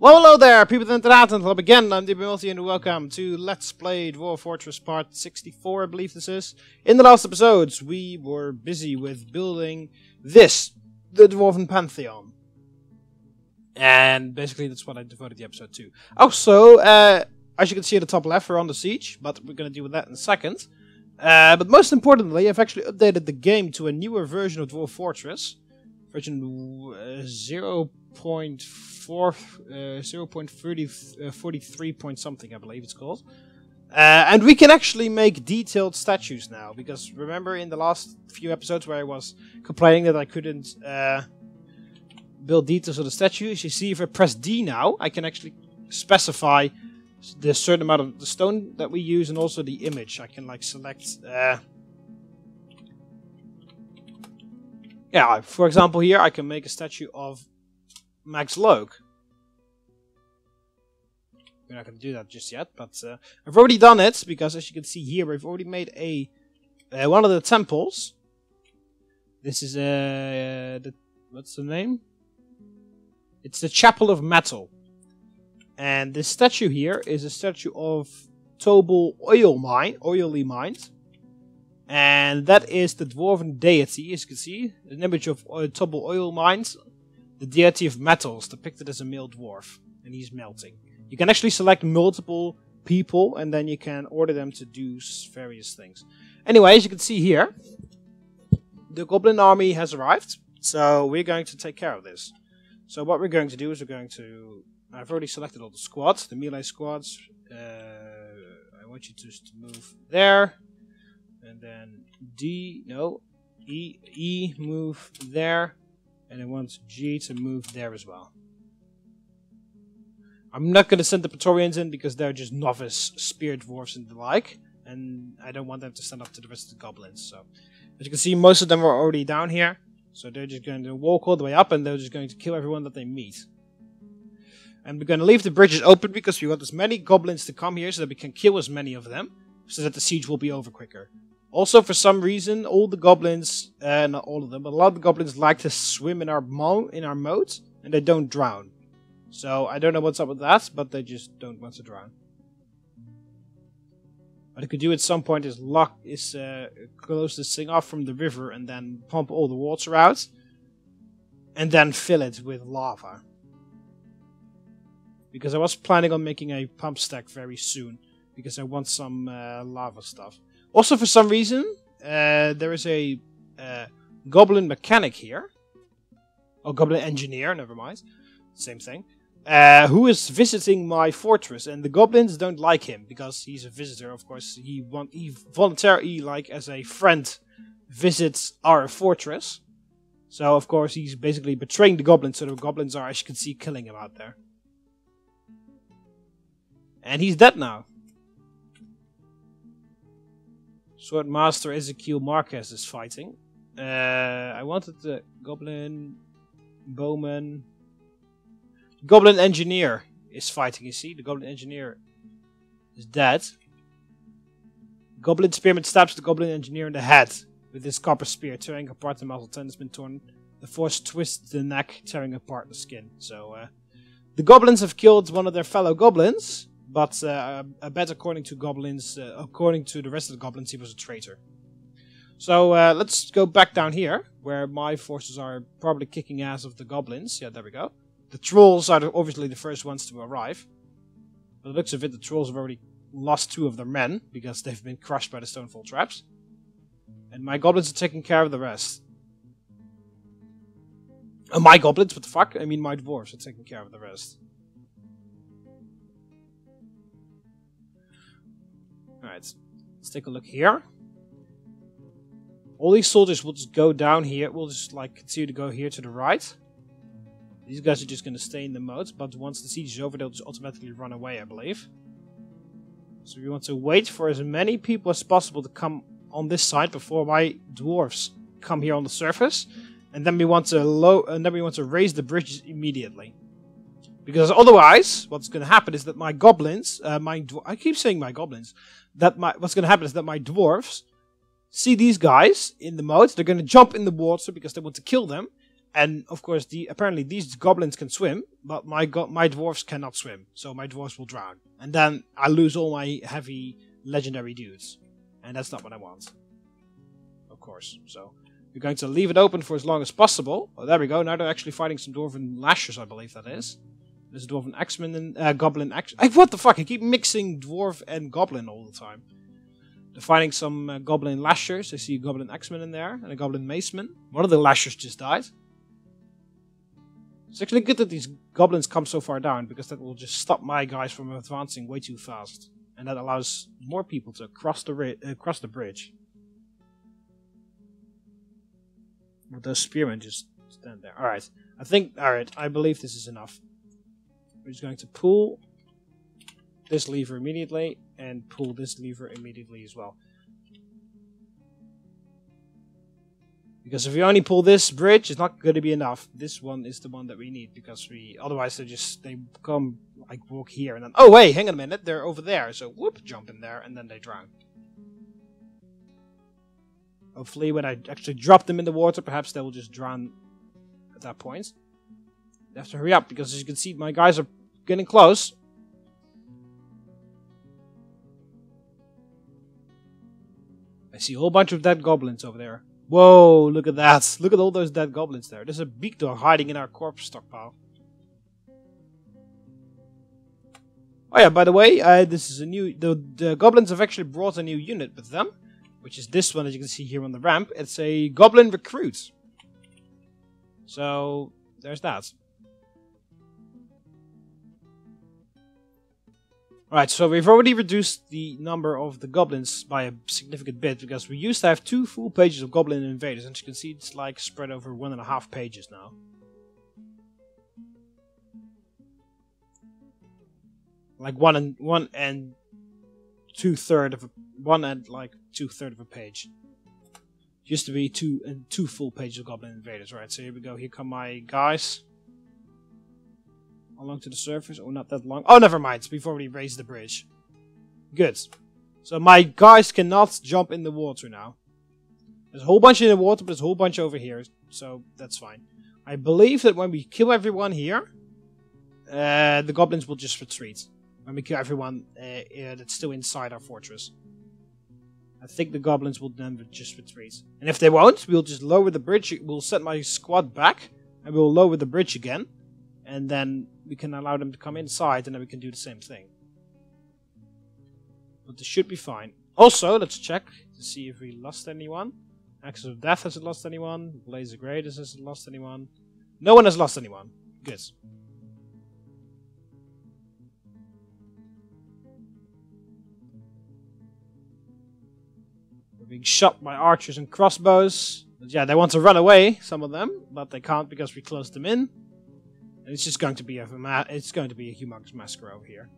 Well, hello there, people of the internet, and hello again, I'm TheMBmulti, and welcome to Let's Play Dwarf Fortress Part 64, I believe this is. In the last episodes, we were busy with building this, the Dwarvan Pantheon. And basically, that's what I devoted the episode to. Also, as you can see at the top left, we're on the siege, but we're going to deal with that in a second. But most importantly, I've actually updated the game to a newer version of Dwarf Fortress. Version 0.43 point something, I believe it's called. And we can actually make detailed statues now, because remember in the last few episodes where I was complaining that I couldn't build details of the statues, you see if I press D now, I can actually specify the certain amount of the stone that we use and also the image. I can like select... yeah, for example here I can make a statue of Max Logue. We're not going to do that just yet, but I've already done it, because as you can see here, we've already made a one of the temples. This is what's the name? It's the Chapel of Metal. And this statue here is a statue of Tobal oily mines. And that is the Dwarven deity, as you can see, an image of Tobal oil mines, the deity of metals, depicted as a male dwarf, and he's melting. You can actually select multiple people, and then you can order them to do various things. Anyway, as you can see here, the Goblin army has arrived, so we're going to take care of this. So what we're going to do is we're going to... I've already selected all the squads, the melee squads. I want you to move there. And then E move there, and I want G to move there as well. I'm not going to send the Praetorians in because they're just novice spear dwarves and the like, and I don't want them to stand up to the rest of the goblins. So, as you can see, most of them are already down here, so they're just going to walk all the way up, and they're just going to kill everyone that they meet. And we're going to leave the bridges open because we want as many goblins to come here so that we can kill as many of them, so that the siege will be over quicker. Also, for some reason, all the goblins, not all of them, but a lot of the goblins like to swim in our moat, and they don't drown. So, I don't know what's up with that, but they just don't want to drown. What I could do at some point is close this thing off from the river and then pump all the water out, and then fill it with lava. Because I was planning on making a pump stack very soon, because I want some lava stuff. Also, for some reason, there is a Goblin mechanic here. Oh, Goblin engineer, never mind. Same thing. Who is visiting my fortress, and the Goblins don't like him, because he's a visitor, of course. He voluntarily, like, as a friend, visits our fortress. So, of course, he's basically betraying the Goblins, so the Goblins are, as you can see, killing him out there. And he's dead now. Swordmaster Ezekiel Marquez is fighting. I wanted the Goblin Bowman. Goblin Engineer is fighting, you see? The Goblin Engineer is dead. Goblin Spearman stabs the Goblin Engineer in the head with his copper spear, tearing apart the muscle tendon has been torn. The force twists the neck, tearing apart the skin. So, the Goblins have killed one of their fellow Goblins. But I bet according to according to the rest of the goblins, he was a traitor. So let's go back down here, where my forces are probably kicking ass of the goblins. Yeah, there we go. The trolls are obviously the first ones to arrive. By the looks of it, the trolls have already lost 2 of their men, because they've been crushed by the stonefall traps. And my goblins are taking care of the rest. My goblins? What the fuck? I mean my dwarves are taking care of the rest. Alright, let's take a look here. All these soldiers will just go down here. We'll just like continue to go here to the right. These guys are just going to stay in the moat, but once the siege is over, they'll just automatically run away, I believe. So we want to wait for as many people as possible to come on this side before my dwarves come here on the surface, and then we want to raise the bridges immediately. Because otherwise, what's going to happen is that my goblins, I keep saying my goblins, what's going to happen is that my dwarves see these guys in the moat, they're going to jump in the water because they want to kill them, And of course, apparently these goblins can swim, but my dwarves cannot swim, so my dwarves will drown. And then I lose all my heavy legendary dudes. And that's not what I want. Of course. So we're going to leave it open for as long as possible. Oh, there we go. Now they're actually fighting some Dwarven Lashers, I believe that is. There's a Dwarven Axeman and Goblin Axeman. What the fuck? I keep mixing Dwarf and Goblin all the time. They're fighting some Goblin Lashers. I see a Goblin Axeman in there and a Goblin Maceman. One of the Lashers just died. It's actually good that these Goblins come so far down, because that will just stop my guys from advancing way too fast. And that allows more people to cross the bridge. But those spearmen just stand there. Alright, I believe this is enough. We're just going to pull this lever immediately, and pull this lever immediately as well. Because if we only pull this bridge, it's not going to be enough. This one is the one that we need, because otherwise they come like walk here and then, oh wait, hang on a minute, they're over there. So whoop, jump in there and then they drown. Hopefully when I actually drop them in the water, perhaps they will just drown at that point. I have to hurry up, because as you can see, my guys are getting close. I see a whole bunch of dead goblins over there. Whoa, look at that. Look at all those dead goblins there. There's a beak dog hiding in our corpse stockpile. Oh yeah, by the way, this is a new... The goblins have actually brought a new unit with them, which is this one, as you can see here on the ramp. It's a Goblin Recruit. So, there's that. Alright, so we've already reduced the number of the goblins by a significant bit, because we used to have 2 full pages of Goblin Invaders, and as you can see, it's like spread over 1.5 pages now. Like one and 2/3 of a page. Used to be two full pages of Goblin Invaders. Right, so here we go. Here come my guys. Along to the surface. Oh, not that long. Oh, never mind. We've already raised the bridge. Good. So my guys cannot jump in the water now. There's a whole bunch in the water, but there's a whole bunch over here. So that's fine. I believe that when we kill everyone here, the goblins will just retreat. When we kill everyone that's still inside our fortress. I think the goblins will then just retreat. And if they won't, we'll just lower the bridge. We'll set my squad back, and we'll lower the bridge again. And then we can allow them to come inside, and then we can do the same thing. But this should be fine. Also, let's check to see if we lost anyone. Axis of Death hasn't lost anyone. Blaze of Greatness hasn't lost anyone. No one has lost anyone. Good. We're being shot by archers and crossbows. But yeah, they want to run away, some of them, but they can't because we closed them in. And it's just going to be a humongous massacre over here.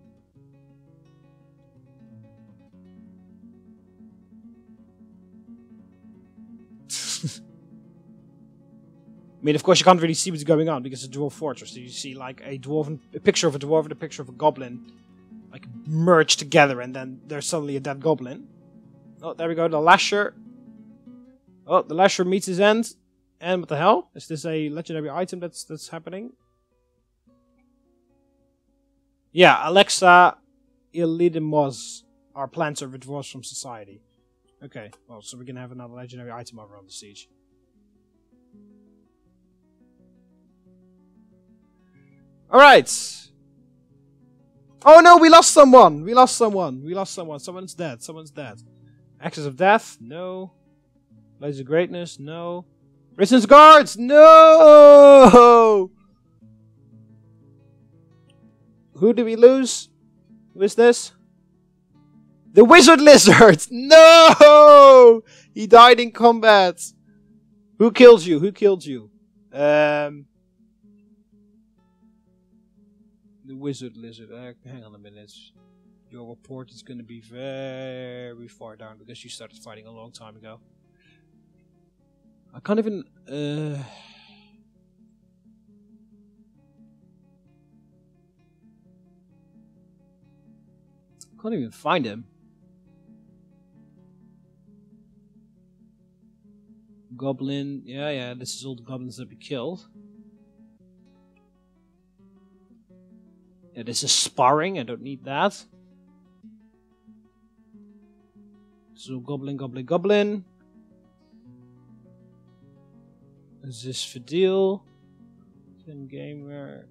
I mean, of course, you can't really see what's going on because it's a Dwarf Fortress. So you see like a picture of a dwarf and a picture of a goblin, like merged together, and then there's suddenly a dead goblin. Oh, there we go, the Lasher. Oh, the Lasher meets his end. And what the hell? Is this a legendary item that's happening? Yeah, Alexa Illidimos are plants of withdraws from society. Okay, well, so we're gonna have another legendary item over on the siege. Alright! Oh no, we lost someone! We lost someone! We lost someone! Someone's dead! Someone's dead! Axis of Death? No. Blaze of Greatness? No. Risen's Guards? No! Who did we lose? Who is this? The Wizard Lizard! No! He died in combat! Who killed you? Who killed you? The Wizard Lizard. Hang on a minute. Your report is going to be very far down because you started fighting a long time ago. I can't even... can't even find him. Goblin. Yeah, this is all the goblins that we killed. Yeah, this is sparring. I don't need that. So goblin. Is this for deal? Tin gamer.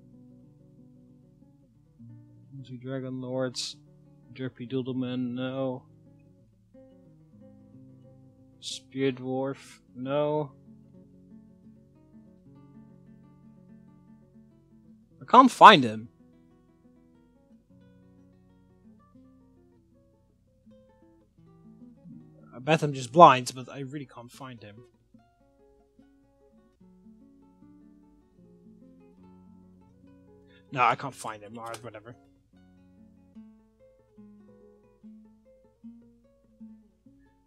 Dragon lords. Derpy Doodleman, no. Spear dwarf, no. I can't find him. I bet I'm just blind, but I really can't find him. No, I can't find him. Alright, whatever.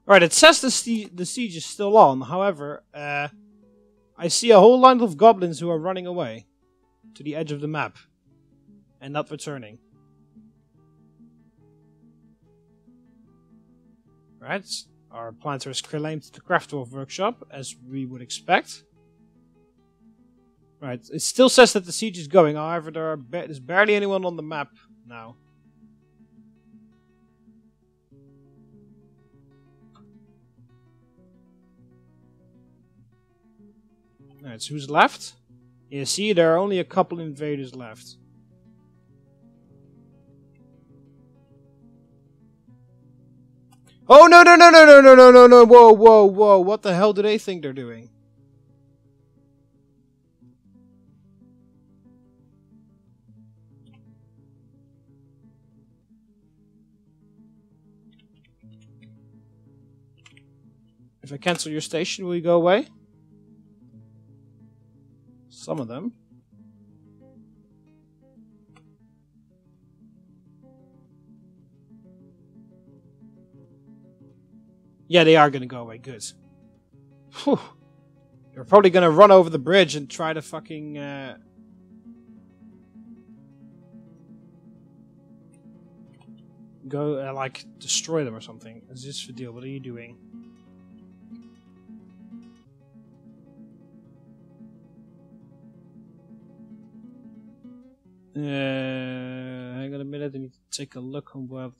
Alright, it says the siege is still on. However, I see a whole line of goblins who are running away to the edge of the map and not returning. Right, our planter is claimed the Craft Dwarf workshop, as we would expect. Right, it still says that the siege is going. However, there's barely anyone on the map now. Alright, so who's left? Yeah, see, there are only a couple invaders left. Oh, no, whoa, what the hell do they think they're doing? If I cancel your station, will you go away? Some of them. Yeah, they are going to go away. Good. Whew. They're probably going to run over the bridge and try to fucking... go, like, destroy them or something. Is this for deal? What are you doing? Hang on a minute, I need to take a look on what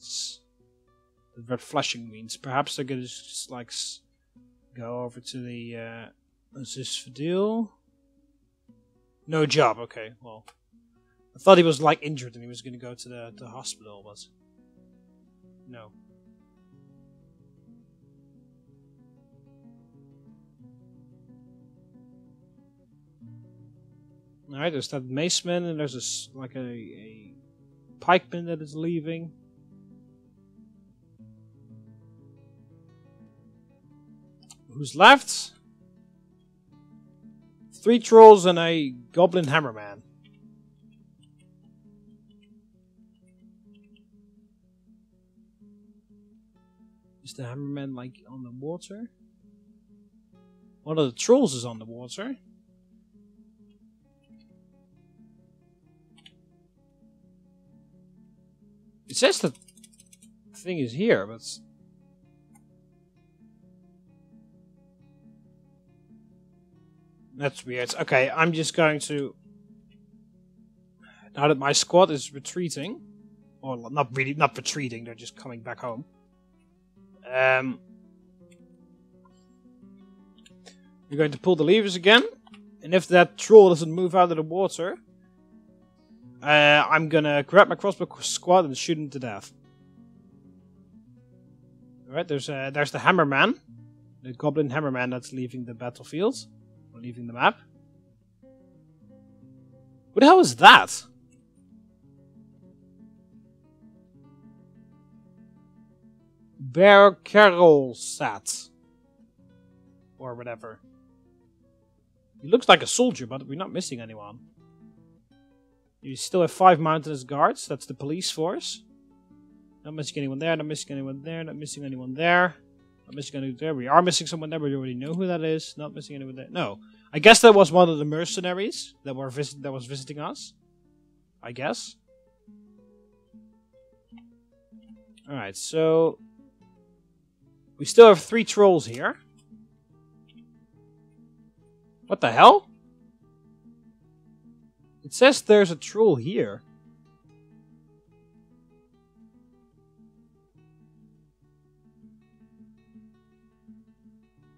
the red flashing means. Perhaps they're gonna just like go over to the is this for deal? No job, okay, well. I thought he was like injured and he was gonna go to the hospital, but no. Alright, there's that maceman, and there's like a pikeman that is leaving. Who's left? 3 trolls and a goblin hammerman. Is the hammerman like on the water? One of the trolls is on the water. It says that the thing is here, but... That's weird. Okay, I'm just going to... Now that my squad is retreating... Or not really, not retreating, they're just coming back home. We're going to pull the levers again. And if that troll doesn't move out of the water... I'm gonna grab my crossbow squad and shoot him to death. Alright, there's the hammerman. The goblin hammerman that's leaving the battlefield. Or leaving the map. What the hell is that? Bear Carol Sat. Or whatever. He looks like a soldier, but we're not missing anyone. You still have 5 mountainous guards. That's the police force. Not missing anyone there. Not missing anyone there. Not missing anyone there. Not missing anyone there. We are missing someone there, but we already know who that is. Not missing anyone there. No, I guess that was one of the mercenaries that was visiting us. I guess. All right, so we still have 3 trolls here. What the hell? It says there's a troll here.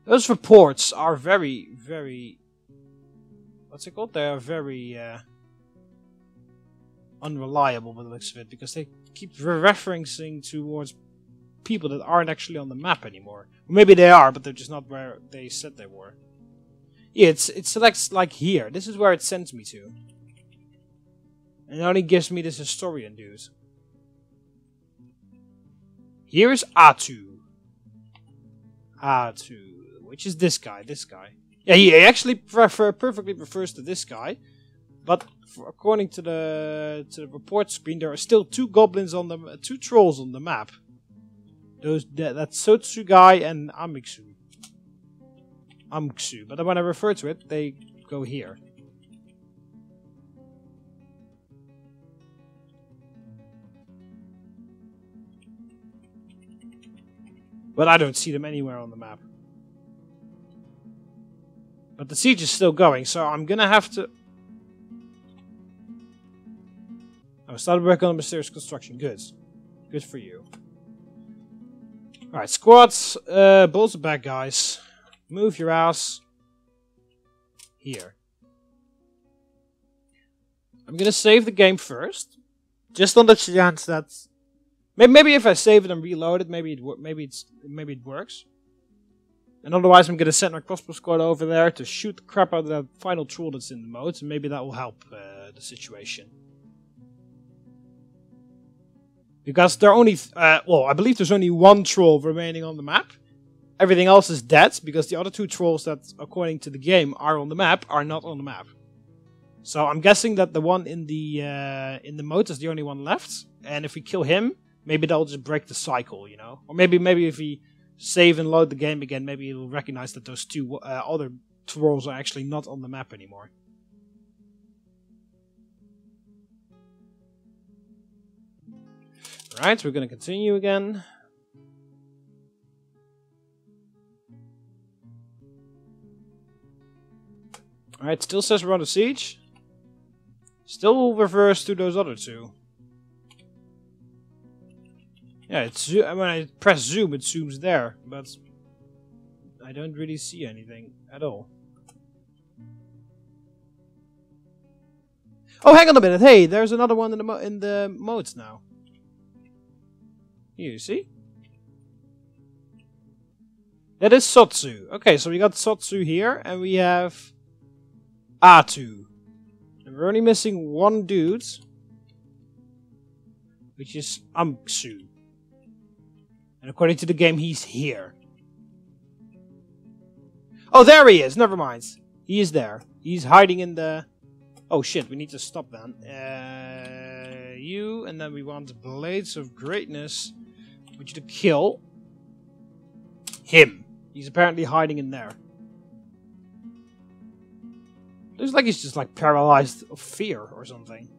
Those reports are very, very... What's it called? They are very unreliable by the looks of it, because they keep referencing towards people that aren't actually on the map anymore. Maybe they are, but they're just not where they said they were. Yeah, it selects like here. This is where it sends me to. And it only gives me this historian dude. Here's Atu. Atu. Which is this guy. Yeah, he actually perfectly refers to this guy. But according to the report screen, there are still two goblins on the two trolls on the map. That's Sotsu guy and Amiksu. But when I refer to it, they go here. But I don't see them anywhere on the map. But the siege is still going, so I'm gonna have to... I started working on mysterious construction. Good. Good for you. Alright, squads, balls are back, guys. Move your ass here. I'm gonna save the game first, just on the chance that maybe if I save it and reload it, maybe it works. And otherwise, I'm gonna send my crossbow squad over there to shoot the crap out of that final troll that's in the moat, and maybe that will help the situation. Because there are only, well, I believe there's only one troll remaining on the map. Everything else is dead, because the other two trolls that, according to the game, are on the map, are not on the map. So I'm guessing that the one in the moat is the only one left. And if we kill him, maybe that'll just break the cycle, you know? Or maybe if we save and load the game again, maybe it'll recognize that those two other trolls are actually not on the map anymore. Alright, we're gonna continue again. Alright, still says we're under siege. Still reverse to those other two. Yeah, when I press zoom, it zooms there, but I don't really see anything at all. Oh, hang on a minute! Hey, there's another one in the modes now. Here, you see? That is Sotsu. Okay, so we got Sotsu here, and we have Atu. And we're only missing one dude, which is Amiksu. And according to the game, he's here. Oh, there he is! Never mind. He is there. He's hiding in the... Oh shit, we need to stop then. You, and then we want Blades of Greatness. I want you to kill him. He's apparently hiding in there. Looks like he's just like paralyzed of fear or something.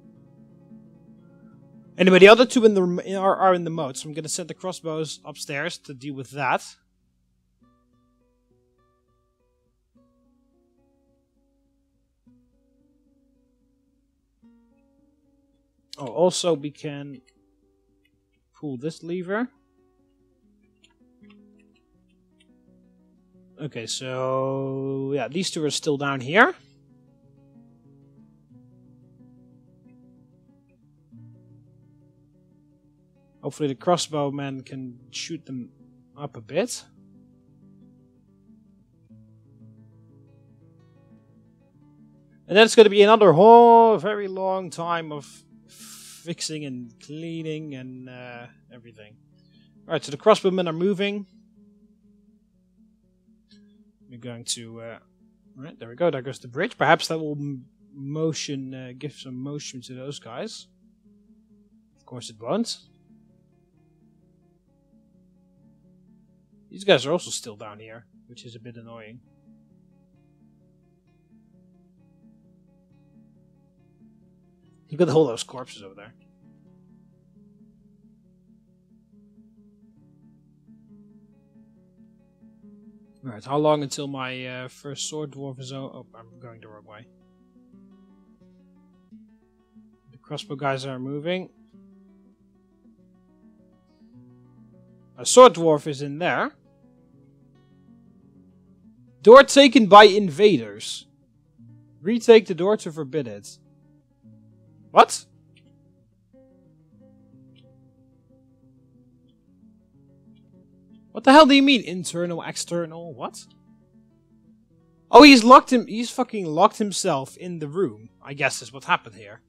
Anyway, the other two are in the moat, so I'm going to send the crossbows upstairs to deal with that. Oh, also we can pull this lever. Okay, so yeah, these two are still down here. Hopefully the crossbowmen can shoot them up a bit. And then it's going to be another whole very long time of fixing and cleaning and everything. Alright, so the crossbowmen are moving. We're going to... Alright, there we go. There goes the bridge. Perhaps that will motion, give some motion to those guys. Of course it won't. These guys are also still down here, which is a bit annoying. Look at all those corpses over there. Alright, how long until my first sword dwarf is oh, I'm going the wrong way. The crossbow guys are moving. A sword dwarf is in there. Door taken by invaders. Retake the door to forbid it. What? What the hell do you mean internal, external, what? Oh, he's fucking locked himself in the room, I guess is what happened here.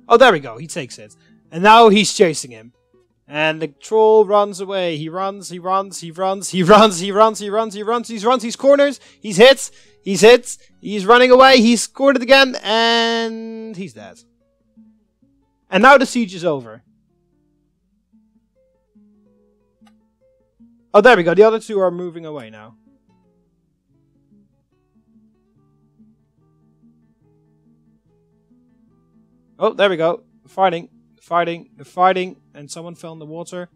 Oh, there we go, he takes it. And now he's chasing him. And the troll runs away. He runs, he runs, he runs, he runs, he runs, he runs, he runs, he runs, he's cornered, he's hit, he's running away, he's cornered again, and he's dead. And now the siege is over. Oh, there we go, the other two are moving away now. Oh, there we go, fighting. They're fighting, and someone fell in the water.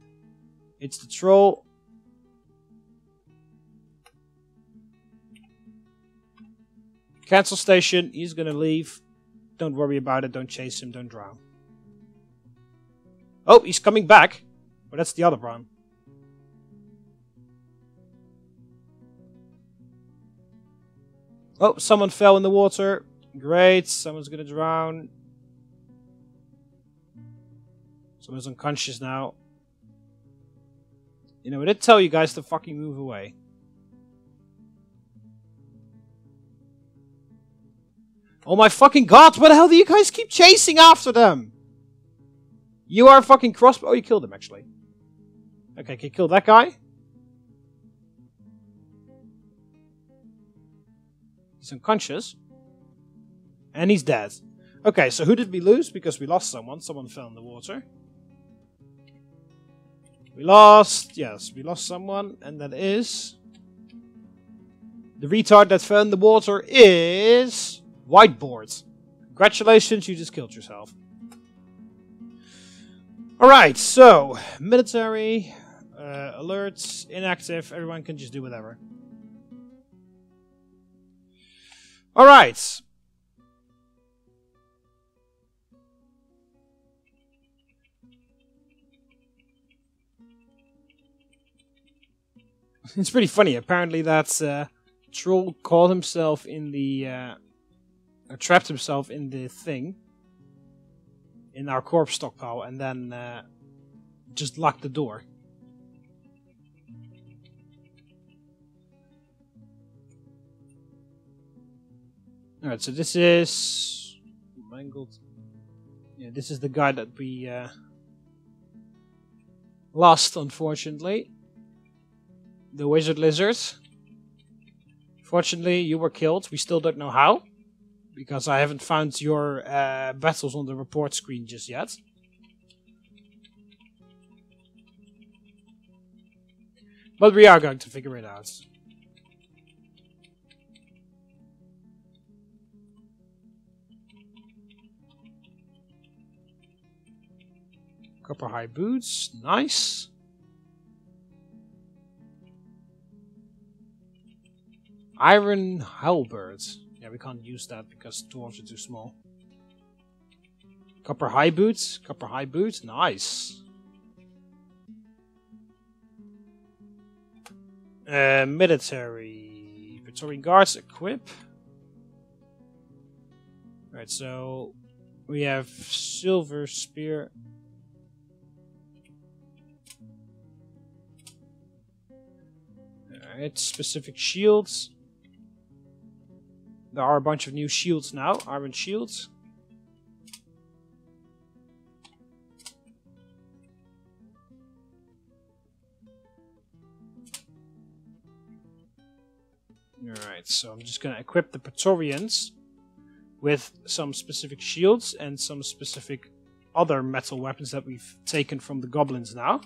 It's the troll. Cancel station, he's gonna leave. Don't worry about it, don't chase him, don't drown. Oh, he's coming back. But that's the other one. Oh, someone fell in the water. Great, someone's gonna drown. Someone's unconscious now. You know, I did tell you guys to fucking move away. Oh my fucking god, what the hell do you guys keep chasing after them? You are fucking crossbow. Oh, you killed him actually. Okay, can you kill that guy? He's unconscious. And he's dead. Okay, so who did we lose? Because we lost someone. Someone fell in the water. We lost someone, and that is... The retard that fell in the water is... Whiteboard. Congratulations, you just killed yourself. Alright, so... Military... alerts, inactive, everyone can just do whatever. Alright. It's pretty funny. Apparently, that troll caught himself in the trapped himself in the thing in our corpse stockpile, and then just locked the door. All right, so this is mangled. Yeah, this is the guy that we lost, unfortunately. The wizard lizard. Fortunately, you were killed. We still don't know how, because I haven't found your battles on the report screen just yet. But we are going to figure it out. Copper high boots, nice. Iron halberd. Yeah, we can't use that because dwarves are too small. Copper high boots, nice. Military. Praetorian guards, equip. Right, so we have silver spear. Alright, specific shields. There are a bunch of new shields now, iron shields. Alright, so I'm just going to equip the Praetorians with some specific shields and some specific other metal weapons that we've taken from the Goblins now.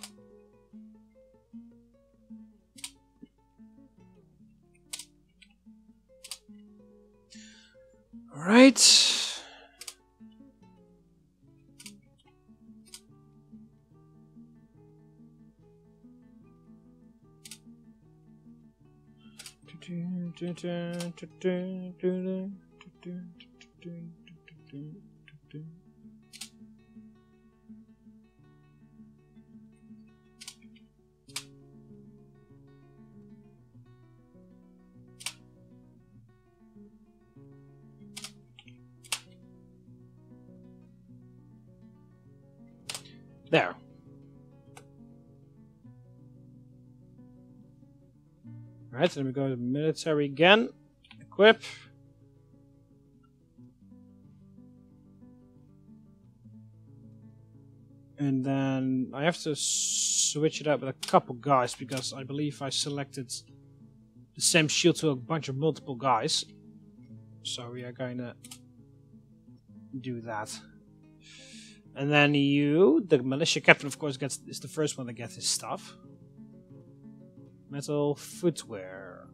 Alright. There. Alright, then we go to military again. Equip. And then I have to switch it up with a couple guys because I believe I selected the same shield to a bunch of multiple guys. So we are going to do that. And then you, the militia captain, of course, is the first one to get his stuff. Metal footwear.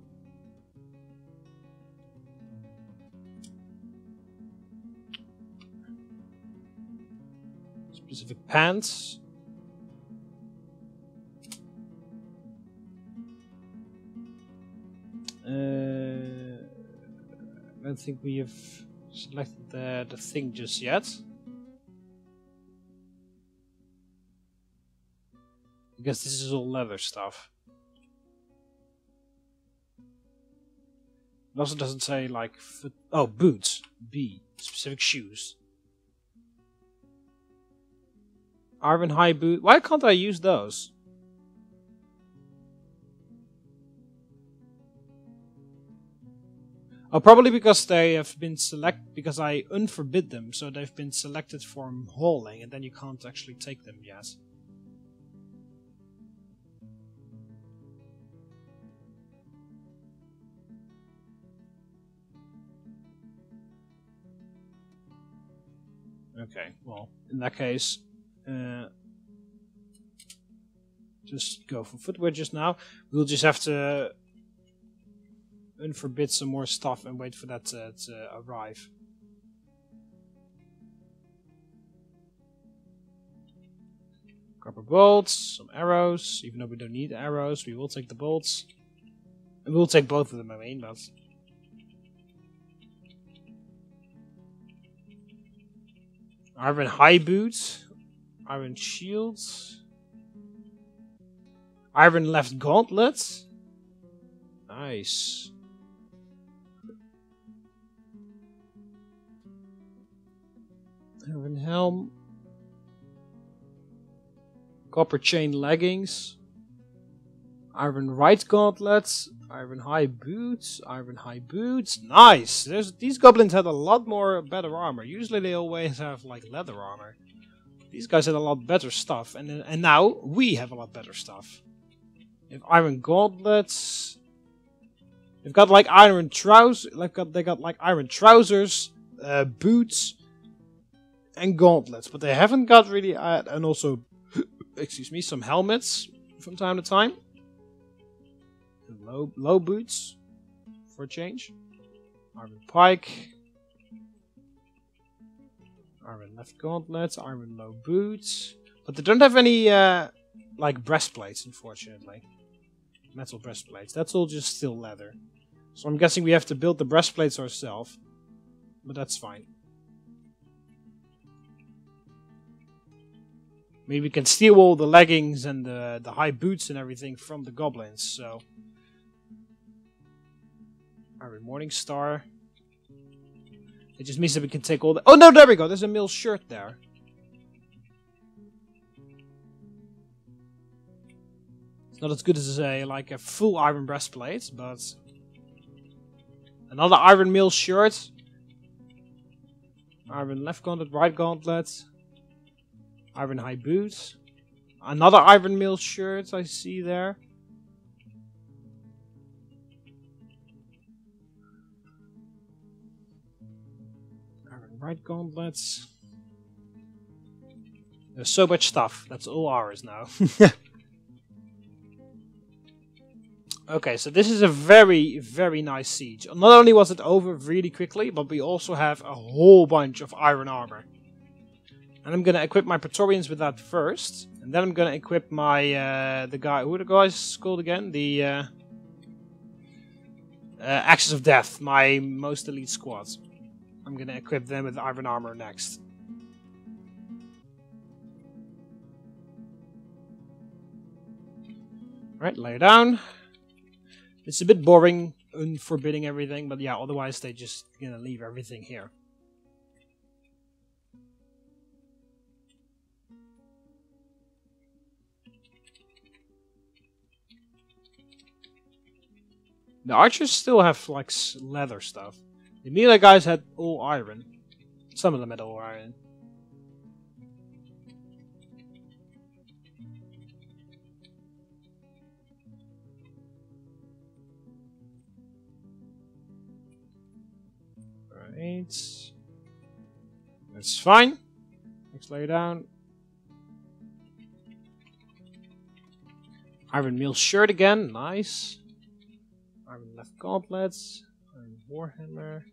Specific pants. I don't think we have selected the thing just yet. I guess this is all leather stuff. It also doesn't say like foot. Oh, boots. B. Specific shoes. Iron high boot. Why can't I use those? Oh, probably because they have been because I unforbid them, so they've been selected for hauling, and then you can't actually take them yet. Okay, well, in that case, just go for footwear just now. We'll just have to unforbid some more stuff and wait for that to arrive. Copper bolts, some arrows. Even though we don't need arrows, we will take the bolts. And we'll take both of them, I mean, but... Iron high boots, iron shields, iron left gauntlets. Nice. Iron helm, copper chain leggings, iron right gauntlets, iron high boots, iron high boots. Nice! These goblins had a lot more better armor. Usually they always have like leather armor. These guys had a lot better stuff, and now we have a lot better stuff. We have iron gauntlets. They've got like iron trousers. They got like iron trousers, boots, and gauntlets. But they haven't got really and also, excuse me, some helmets from time to time. Low boots for a change. Iron pike. Iron left gauntlets. Iron low boots. But they don't have any like breastplates, unfortunately. Metal breastplates. That's all just still leather. So I'm guessing we have to build the breastplates ourselves. But that's fine. Maybe we can steal all the leggings and the high boots and everything from the goblins, so... Iron Morning Star. It just means that we can take all the... Oh no, there we go! There's a mill shirt there. It's not as good as like a full iron breastplate, but... Another iron mill shirt. Iron left gauntlet, right gauntlet. Iron high boots. Another iron mill shirt I see there. Iron right gauntlets. There's so much stuff. That's all ours now. Okay, so this is a very, very nice siege. Not only was it over really quickly, but we also have a whole bunch of iron armor. And I'm gonna equip my Praetorians with that first, and then I'm gonna equip my the guy. Who are the guys called again? The Axis of Death, my most elite squad. I'm gonna equip them with iron armor next. Alright, lay down. It's a bit boring, unforbidding everything, but yeah, otherwise they just gonna leave everything here. The archers still have like leather stuff. The melee guys had all iron. Some of them had all iron. Right. That's fine. Let's lay down. Iron meal shirt again. Nice. Iron left gauntlets. Iron warhammer.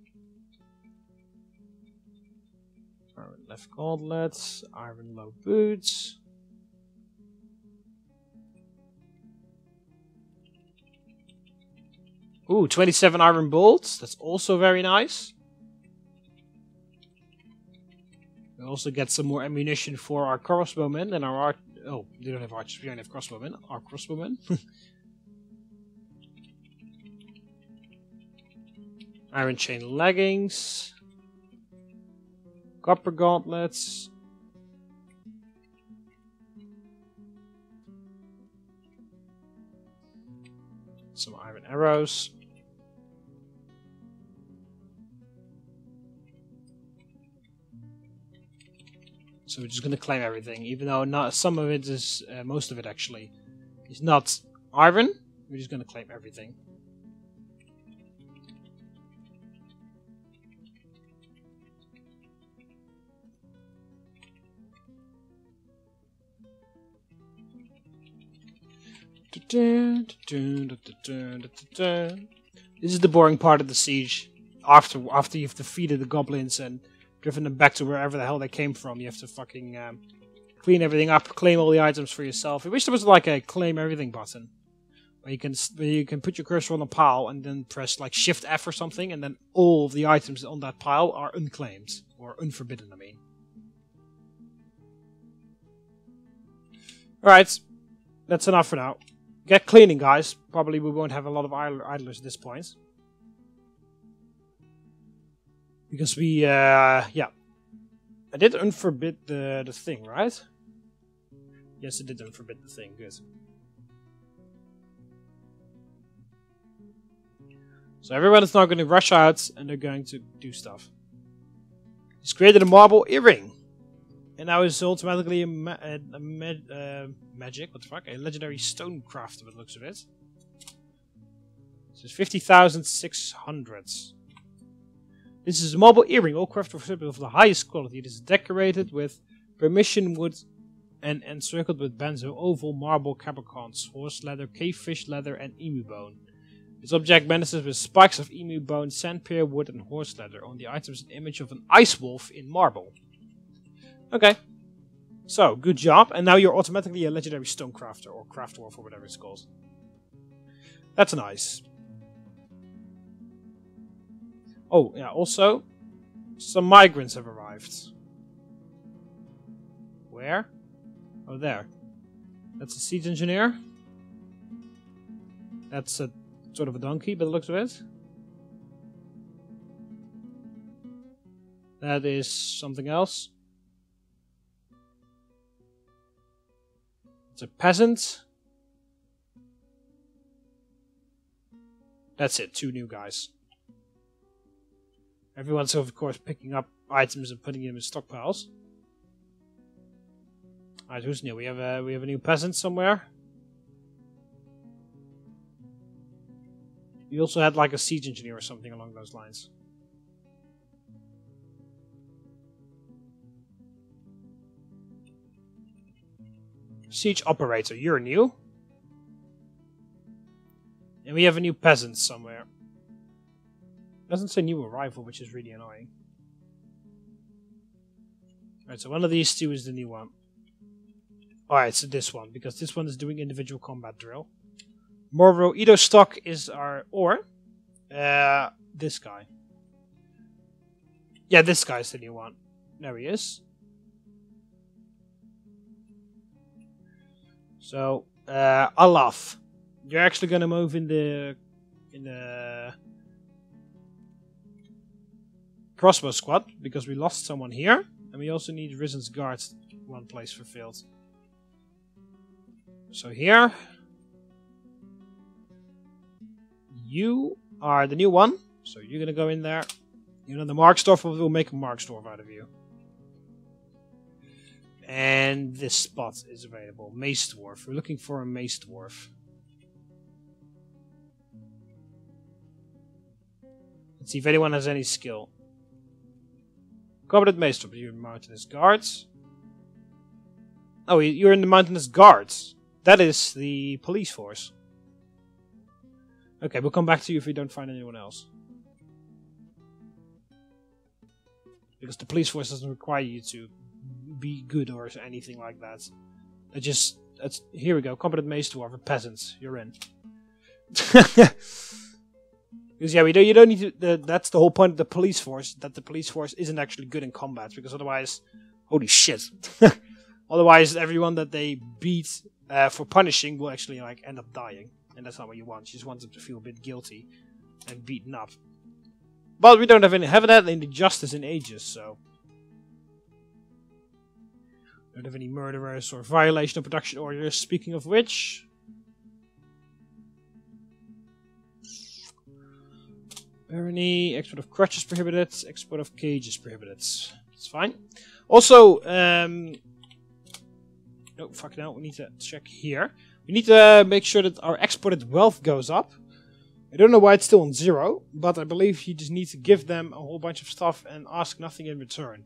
Iron left gauntlets. Iron low boots. Ooh, 27 iron bolts. That's also very nice. We also get some more ammunition for our crossbowmen and our oh, we don't have archers, we don't have crossbowmen. Our crossbowmen. Iron chain leggings. Copper gauntlets. Some iron arrows. So we're just going to claim everything, even though not some of it is, most of it actually, is not iron. We're just going to claim everything. This is the boring part of the siege. After you've defeated the goblins and driven them back to wherever the hell they came from, you have to fucking clean everything up, claim all the items for yourself. I wish there was like a claim everything button, where you can put your cursor on a pile and then press like Shift F or something, and then all of the items on that pile are unclaimed or unforbidden. I mean. All right, that's enough for now. Get cleaning, guys. Probably we won't have a lot of idlers at this point. Because we, yeah. I did unforbid the thing, right? Yes, I did unforbid the thing, good. So everyone is now going to rush out and they're going to do stuff. He's created a marble earring. And now it's automatically a magic, what the fuck? A legendary stone craft, by the looks of it. So it's 50,600. This is a marble earring, all crafted of the highest quality. It is decorated with permission wood and encircled with benzo, oval, marble, capricorns, horse leather, cavefish leather, and emu bone. This object menaces with spikes of emu bone, sandpear wood, and horse leather. On the item is an image of an ice wolf in marble. Okay. So, good job. And now you're automatically a legendary stone crafter, or craft dwarf, or whatever it's called. That's nice. Oh, yeah, also, some migrants have arrived. Where? Oh, there. That's a siege engineer. That's a sort of a donkey, by the looks of it. That is something else. It's a peasant. That's it, 2 new guys. Everyone's of course picking up items and putting them in stockpiles. Alright, who's new? We have a new peasant somewhere. We also had like a siege engineer or something along those lines. Siege operator, you're new. And we have a new peasant somewhere. Doesn't say new arrival, which is really annoying. Alright, so one of these 2 is the new one. Alright, so this one, because this one is doing individual combat drill. Morro Edo stock is our ore. This guy. Yeah, this guy's the new one. There he is. So, Olaf, you're actually gonna move in the crossbow squad because we lost someone here, and we also need Risen's guards. One place fulfilled. So here, you are the new one. So you're gonna go in there. You know the Marksdorf will make a Marksdorf out of you. And this spot is available. Mace Dwarf. We're looking for a Mace Dwarf. Let's see if anyone has any skill. Competent Mace Dwarf. You're in Mountainous Guards. Oh, you're in the Mountainous Guards. That is the police force. Okay, we'll come back to you if we don't find anyone else. Because the police force doesn't require you to be good or anything like that. Here we go. Competent Mace Dwarf, peasants. You're in. Because yeah, you don't need to. That's the whole point of the police force. That the police force isn't actually good in combat, because otherwise, holy shit. Otherwise, everyone that they beat for punishing will actually like end up dying, and that's not what you want. You just want them to feel a bit guilty and beaten up. But we don't haven't had any justice in ages, so. Don't have any murderers or violation of production orders. Speaking of which. Barony, export of crutches prohibited, export of cages prohibited. That's fine. Also, oh, fuck now, we need to check here. We need to make sure that our exported wealth goes up. I don't know why it's still on 0, but I believe you just need to give them a whole bunch of stuff and ask nothing in return.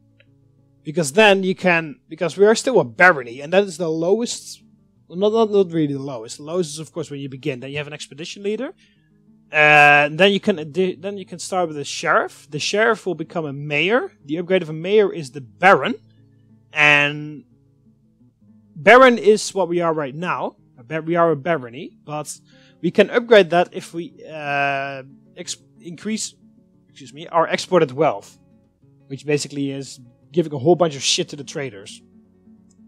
Because then you can, because we are still a barony, and that is the lowest, well, not really the lowest. The lowest is of course when you begin. Then you have an expedition leader. Then you can start with a sheriff. The sheriff will become a mayor. The upgrade of a mayor is the baron. And baron is what we are right now. We are a barony, but we can upgrade that if we increase, our exported wealth, which basically is giving a whole bunch of shit to the traders.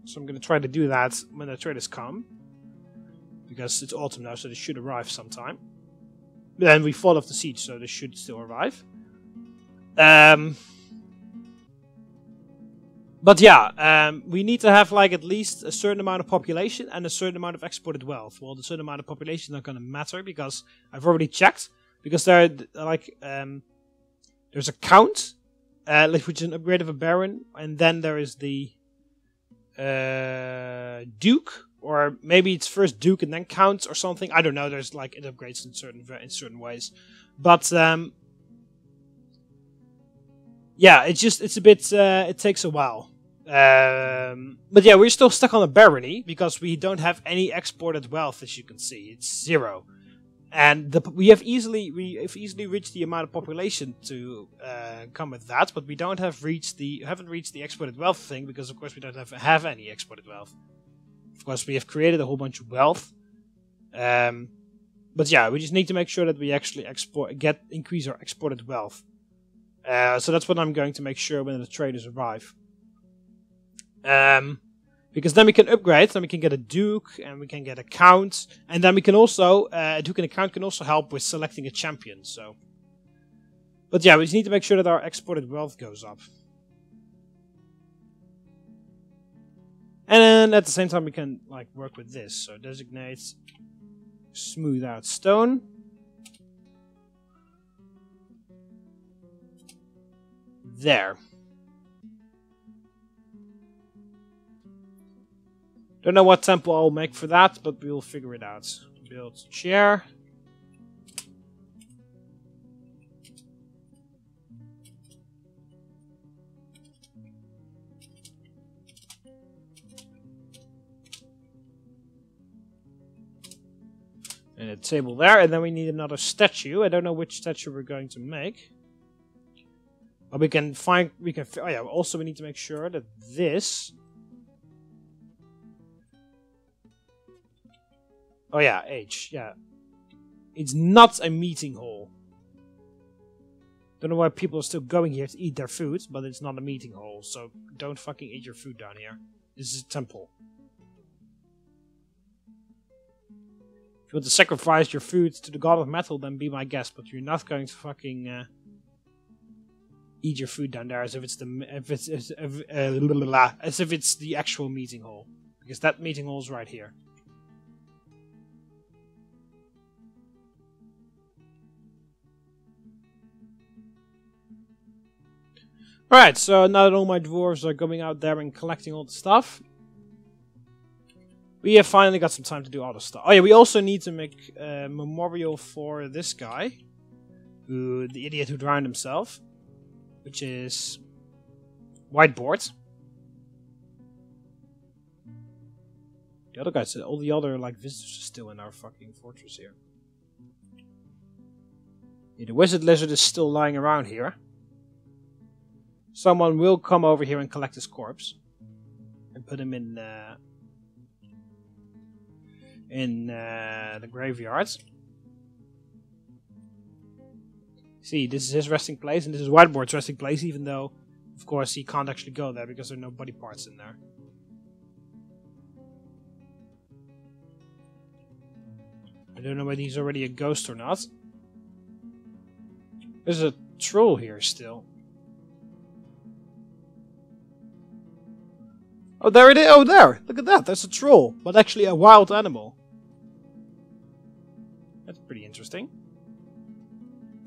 So I'm going to try to do that when the traders come, because it's autumn now, so they should arrive sometime. Then we fall off the siege, so they should still arrive. But yeah, we need to have like at least a certain amount of population and a certain amount of exported wealth. Well, the certain amount of population is not going to matter because I've already checked. Because there, there's a count, which is an upgrade of a baron, and then there is the duke, or maybe it's first duke and then counts or something. I don't know. There's like it upgrades in certain ways, but yeah, it's a bit. It takes a while. But yeah, we're still stuck on a barony because we don't have any exported wealth, as you can see. It's 0. And we have easily reached the amount of population to come with that, but we haven't reached the exported wealth thing because of course we don't have any exported wealth. Of course, we have created a whole bunch of wealth, but yeah, we just need to make sure that we actually increase our exported wealth. So that's what I'm going to make sure when the traders arrive. Because then we can upgrade, then we can get a duke, and we can get a count, and then we can also, a duke and a count can also help with selecting a champion, so. But yeah, we just need to make sure that our exported wealth goes up. And then at the same time we can, like, work with this, so designate smooth out stone. There. Don't know what temple I'll make for that, but we'll figure it out. Build chair. And a table there, and then we need another statue. I don't know which statue we're going to make. But we can oh yeah, also we need to make sure that this... Oh yeah, H, yeah. It's not a meeting hall. Don't know why people are still going here to eat their food, but it's not a meeting hall, so don't fucking eat your food down here. This is a temple. If you want to sacrifice your food to the god of metal, then be my guest, but you're not going to fucking eat your food down there as if it's the actual meeting hall, because that meeting hall is right here. Alright, so now that all my dwarves are going out there and collecting all the stuff, we have finally got some time to do other stuff. Oh yeah, we also need to make a memorial for this guy, the idiot who drowned himself, which is whiteboard. The other guys, all the other like visitors are still in our fucking fortress here. Yeah, the wizard lizard is still lying around here. Someone will come over here and collect his corpse and put him in the graveyard. See, this is his resting place, and this is Whiteboard's resting place, even though, of course, he can't actually go there because there are no body parts in there. I don't know whether he's already a ghost or not. There's a troll here still. Oh, there it is! Oh, there! Look at that! There's a troll, but actually a wild animal. That's pretty interesting.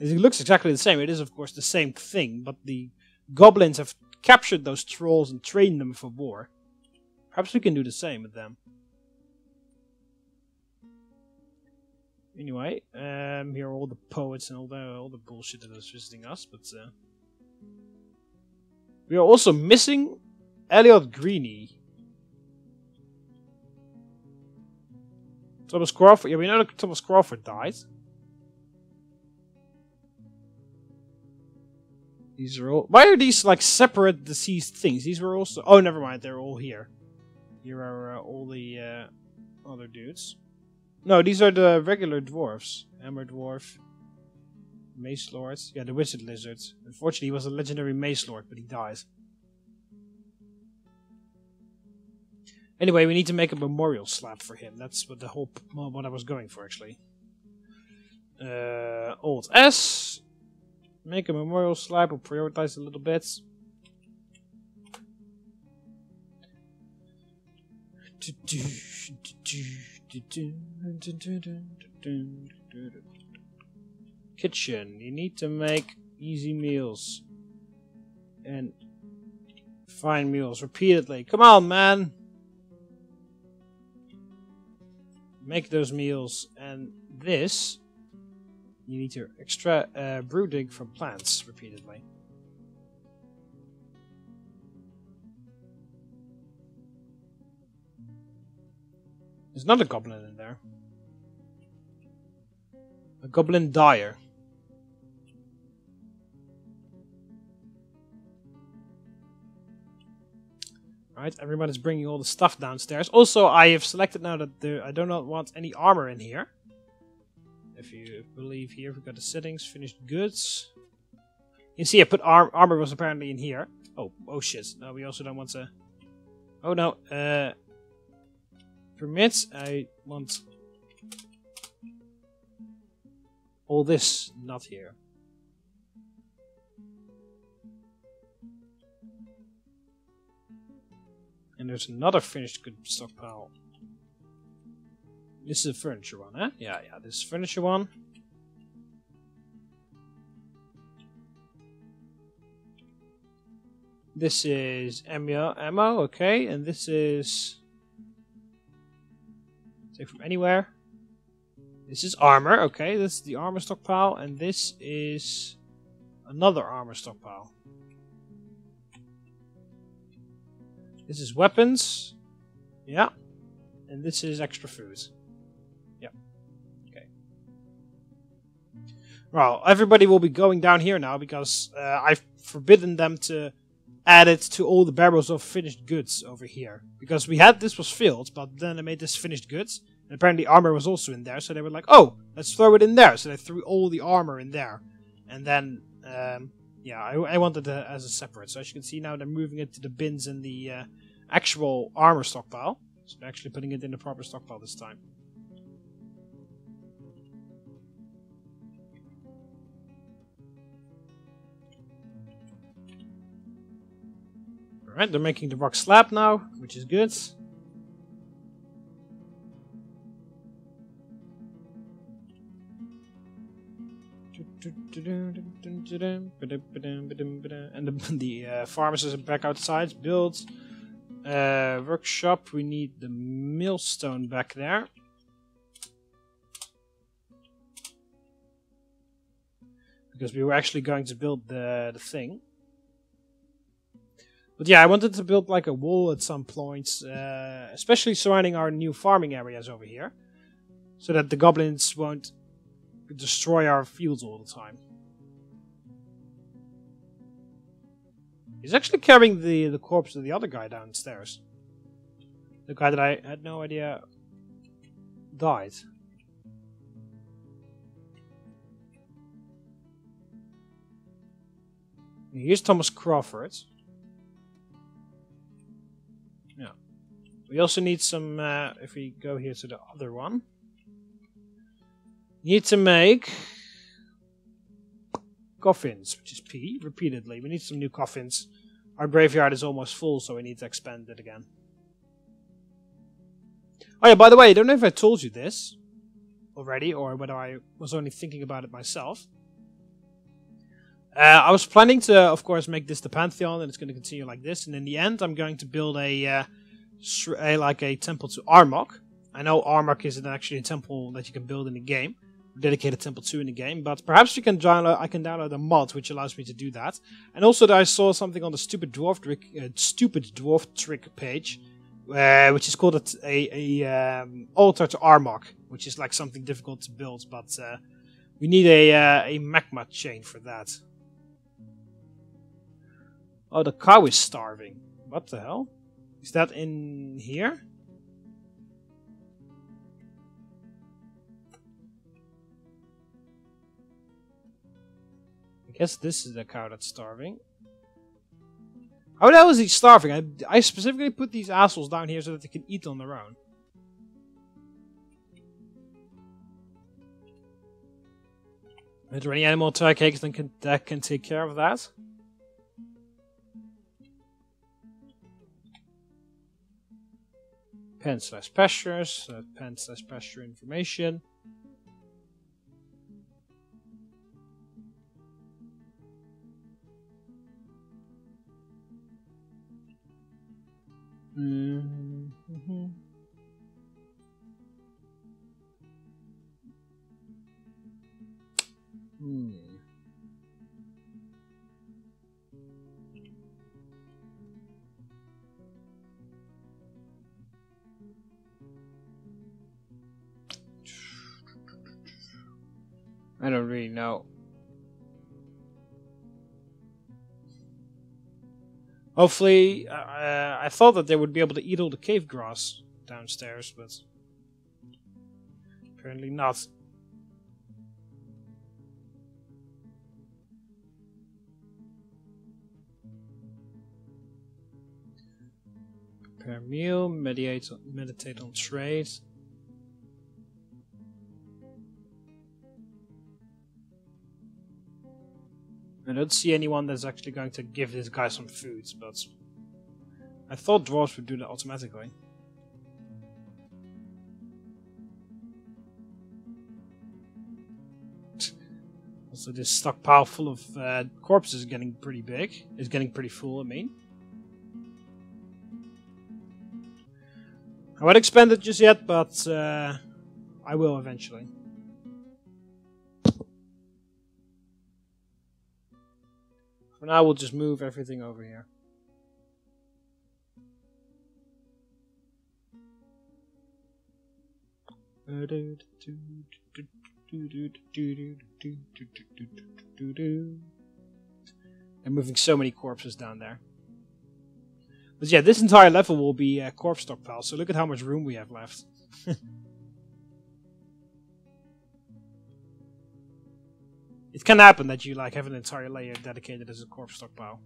It looks exactly the same. It is, of course, the same thing, but the goblins have captured those trolls and trained them for war. Perhaps we can do the same with them. Anyway, here are all the poets and all the bullshit that is visiting us, but we are also missing Elliot Greeny. Thomas Crawford. Yeah, we know that Thomas Crawford died. These are all. Why are these like separate deceased things? These were also. Oh, never mind. They're all here. Here are all the other dudes. No, these are the regular dwarves. Hammer Dwarf. Mace Lord. Yeah, the Wizard Lizard. Unfortunately, he was a legendary Mace Lord, but he died. Anyway, we need to make a memorial slab for him. That's what what I was going for, actually. Alt S. Make a memorial slab. We'll prioritize a little bit. Kitchen. You need to make easy meals. And fine meals repeatedly. Come on, man! Make those meals, and this you need to extract brew dig from plants repeatedly. There's not a goblin in there. A goblin dyer. Right, everybody's bringing all the stuff downstairs. Also, I have selected now that I do not want any armor in here. If you believe here, we've got the settings, finished goods. You see, I put armor was apparently in here. Oh shit! No, we also don't want to. Oh no, permits. I want all this not here. And there's another finished good stockpile. This is a furniture one, huh? Yeah, this is furniture one. This is ammo, okay, and this is take from anywhere. This is armor, okay, this is the armor stockpile, and this is another armor stockpile. This is weapons. Yeah. And this is extra food. Yeah. Okay. Well, everybody will be going down here now because I've forbidden them to add it to all the barrels of finished goods over here. Because we had this was filled, but then I made this finished goods. And apparently armor was also in there, so they were like, oh, let's throw it in there. So they threw all the armor in there. And then Yeah, I wanted it as a separate. So as you can see now, they're moving it to the bins in the actual armor stockpile. So they're actually putting it in the proper stockpile this time. Alright, they're making the rock slab now, which is good. And the pharmacist are back outside. Build workshop. We need the millstone back there. Because we were actually going to build the thing. But yeah, I wanted to build like a wall at some points, especially surrounding our new farming areas over here, so that the goblins won't destroy our fields all the time. He's actually carrying the corpse of the other guy downstairs. The guy that I had no idea died. Here's Thomas Crawford. Yeah. We also need some, if we go here to the other one. Need to make coffins, which is P, repeatedly. We need some new coffins. Our graveyard is almost full, so we need to expand it again. Oh yeah, by the way, I don't know if I told you this already, or whether I was only thinking about it myself. I was planning to, of course, make this the Pantheon, and it's going to continue like this. And in the end, I'm going to build a temple to Armok. I know Armok isn't actually a temple that you can build in the game, dedicated temple 2 in the game, but perhaps I can download a mod which allows me to do that. And also, I saw something on the stupid dwarf trick page, which is called a altar to Armok, which is like something difficult to build, but we need a magma chain for that. Oh, the cow is starving. What the hell? Is that in here? I guess this is the cow that's starving. How the hell is he starving? I specifically put these assholes down here so that they can eat on their own. Is there any animal cakes that can take care of that? Pen/pastures, pen/pasture information. Mm-hmm. I don't really know. Hopefully, I thought that they would be able to eat all the cave grass downstairs, but apparently not. Prepare meal, meditate on trade. I don't see anyone that's actually going to give this guy some food, but I thought dwarves would do that automatically. Also, this stockpile full of corpses is getting pretty big. It's getting pretty full, I mean. I won't expand it just yet, but I will eventually. For now, we'll just move everything over here. I'm moving so many corpses down there. But yeah, this entire level will be a corpse stockpile, so look at how much room we have left. It can happen that you like have an entire layer dedicated as a corpse stockpile.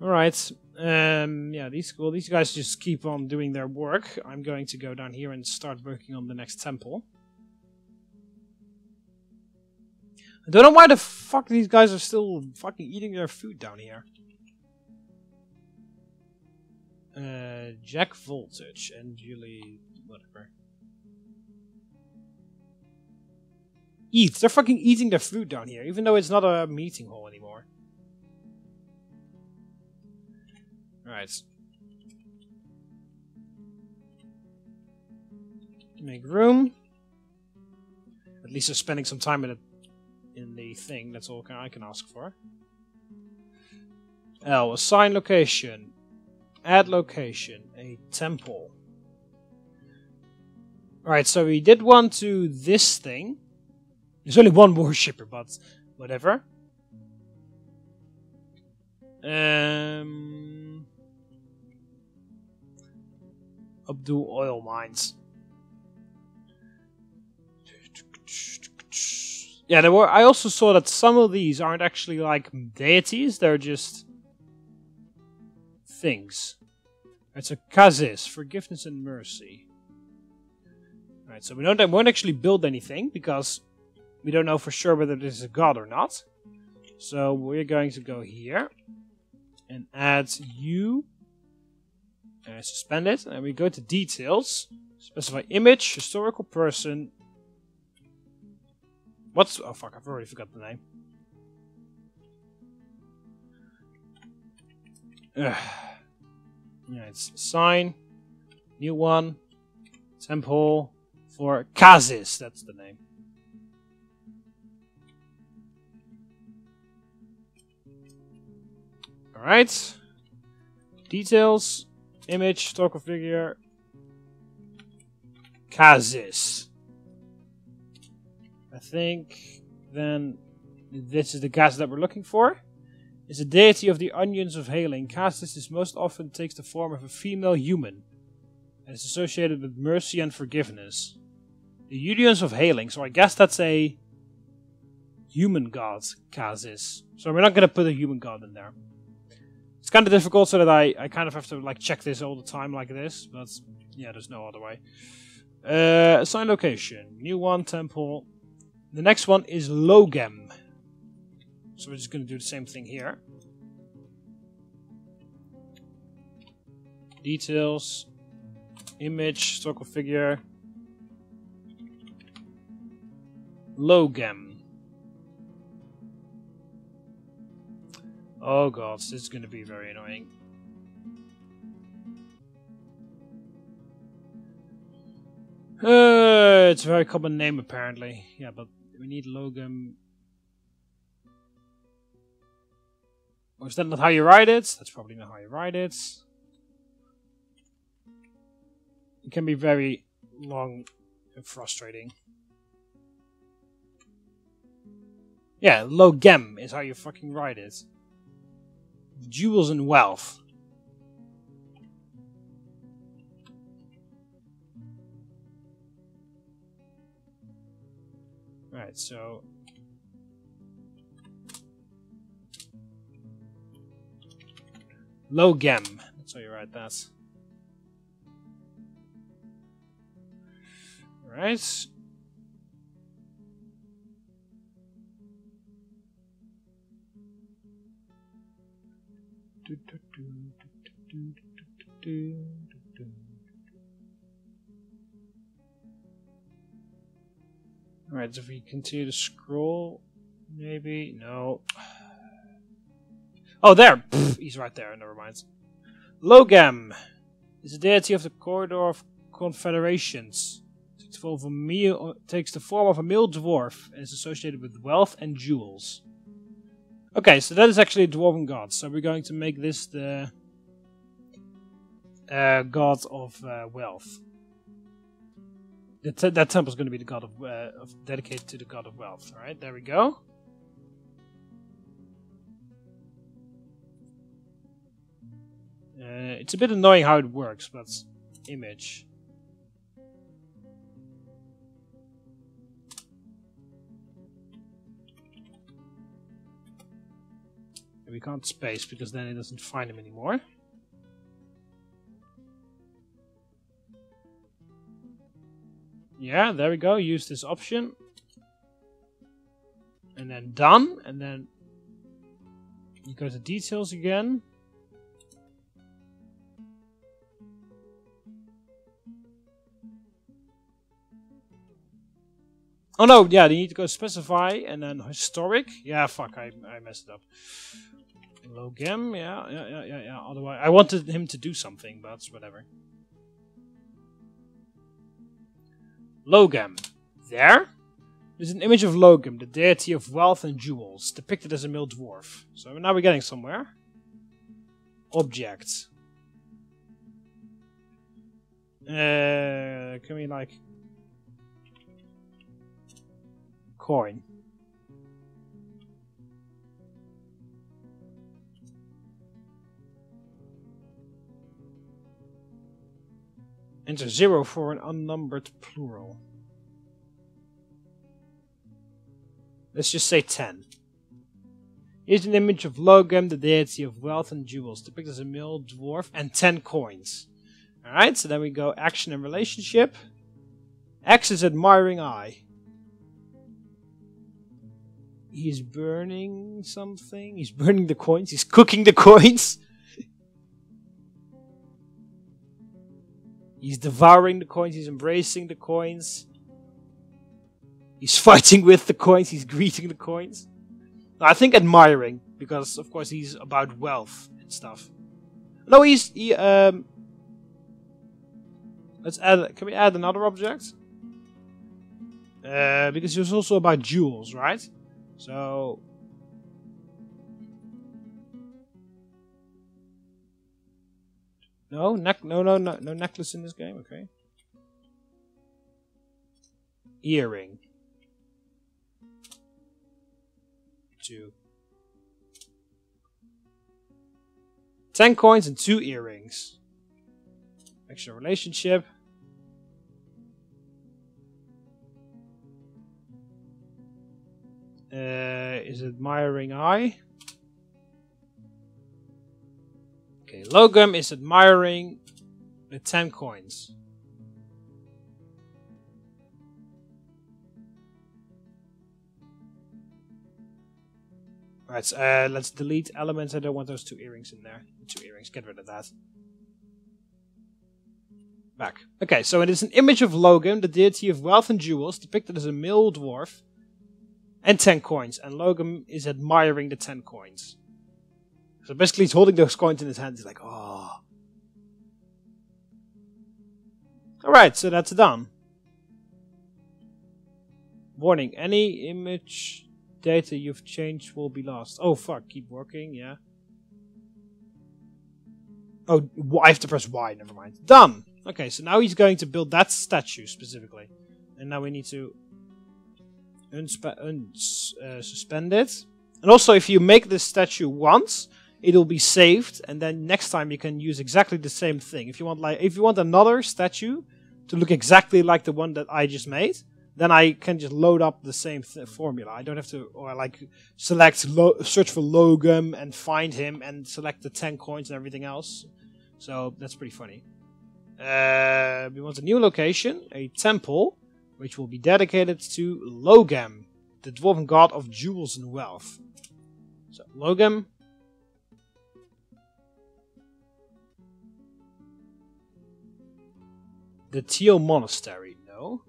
Alright, yeah, these guys just keep on doing their work. I'm going to go down here and start working on the next temple. I don't know why the fuck these guys are still fucking eating their food down here. Jack Voltage and Julie... whatever. Eat! They're fucking eating their food down here, even though it's not a meeting hall anymore. Alright. Make room. At least they're spending some time in the thing. That's all I can ask for. L. Assign location. Add location. A temple. Alright, so we did one to this thing. There's only one worshipper, but whatever. Updo oil mines. Yeah, there were. I also saw that some of these aren't actually like deities; they're just things. It's a kazis, forgiveness and mercy. Right, so we won't actually build anything because we don't know for sure whether this is a god or not. So we're going to go here and add you. Suspend it, and we go to details. Specify image, historical person. What's... oh fuck, I've already forgot the name. Yeah, it's sign. New one. Temple for Kazis, that's the name. Alright. Details. Image, historical figure, Kazis. I think then this is the Kazis that we're looking for. Is a deity of the onions of hailing. Kazis is most often takes the form of a female human and is associated with mercy and forgiveness. The onions of hailing, so I guess that's a human god, Kazis. So we're not going to put a human god in there. It's kind of difficult so that I kind of have to like check this all the time like this, but yeah, there's no other way. Assign location. New one, temple. The next one is Logem. So we're just going to do the same thing here. Details. Image, historical figure. Logem. Oh god, this is going to be very annoying. It's a very common name apparently. Yeah, but we need Logem. Or is that not how you write it? That's probably not how you write it. It can be very long and frustrating. Yeah, Logem is how you fucking write it. Jewels and wealth. Right, so Logem. That's how you write that. Alright. Alright, so if we continue to scroll, maybe, no. Oh, there! Pfft, he's right there, never mind. Logem is a deity of the corridor of confederations. Takes the form of a male dwarf and is associated with wealth and jewels. Okay, so that is actually a dwarven god. So we're going to make this the god of wealth. That temple is going to be the god of dedicated to the god of wealth. All right, there we go. It's a bit annoying how it works, but image. And we can't space because then it doesn't find him anymore. Yeah, there we go. Use this option. And then done. And then you go to details again. Oh no, yeah, you need to go specify and then historic. Yeah, fuck, I messed it up. Logem, yeah. Otherwise, I wanted him to do something, but whatever. Logem. There. There's an image of Logem, the deity of wealth and jewels, depicted as a male dwarf. So now we're getting somewhere. Object. Can we like... coin. Enter 0 for an unnumbered plural. Let's just say 10. Here's an image of Logem, the deity of wealth and jewels, depicted as a male dwarf, and 10 coins. Alright, so then we go action and relationship. X is admiring eye. He's burning something. He's burning the coins. He's cooking the coins. He's devouring the coins. He's embracing the coins. He's fighting with the coins. He's greeting the coins. No, I think admiring, because of course he's about wealth and stuff. No, let's add. Can we add another object? Because he was also about jewels, right? So no necklace in this game. Okay. Earring. 2. 10 coins and 2 earrings. Extra relationship. Is admiring eye. Okay, Logem is admiring the 10 coins. Alright, so, let's delete elements. I don't want those 2 earrings in there. 2 earrings, get rid of that. Back. Okay, so it is an image of Logem, the deity of wealth and jewels, depicted as a male dwarf. And 10 coins. And Logem is admiring the 10 coins. So basically he's holding those coins in his hand. He's like, oh. Alright, so that's done. Warning, any image data you've changed will be lost. Oh fuck, keep working, yeah. Oh, I have to press Y, never mind. Done! Okay, so now he's going to build that statue specifically. And now we need to suspend it. And also, if you make this statue once, it'll be saved, and then next time you can use exactly the same thing. If you want another statue to look exactly like the one that I just made, then I can just load up the same formula. I don't have to, or like select search for Logem and find him and select the 10 coins and everything else. So that's pretty funny. We want a new location, a temple, which will be dedicated to Logem, the dwarven god of jewels and wealth. So, Logem. The Teal Monastery, no.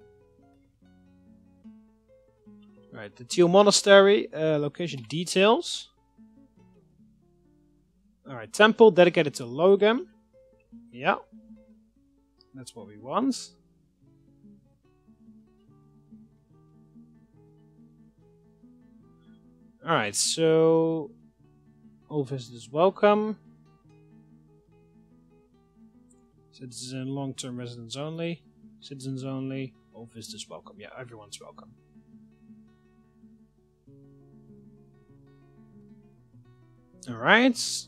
Right, the Teal Monastery, location details. Alright, temple dedicated to Logem. Yeah. That's what we want. Alright, so all visitors welcome. Citizen long-term residents only. Citizens only. All visitors welcome. Yeah, everyone's welcome. Alright.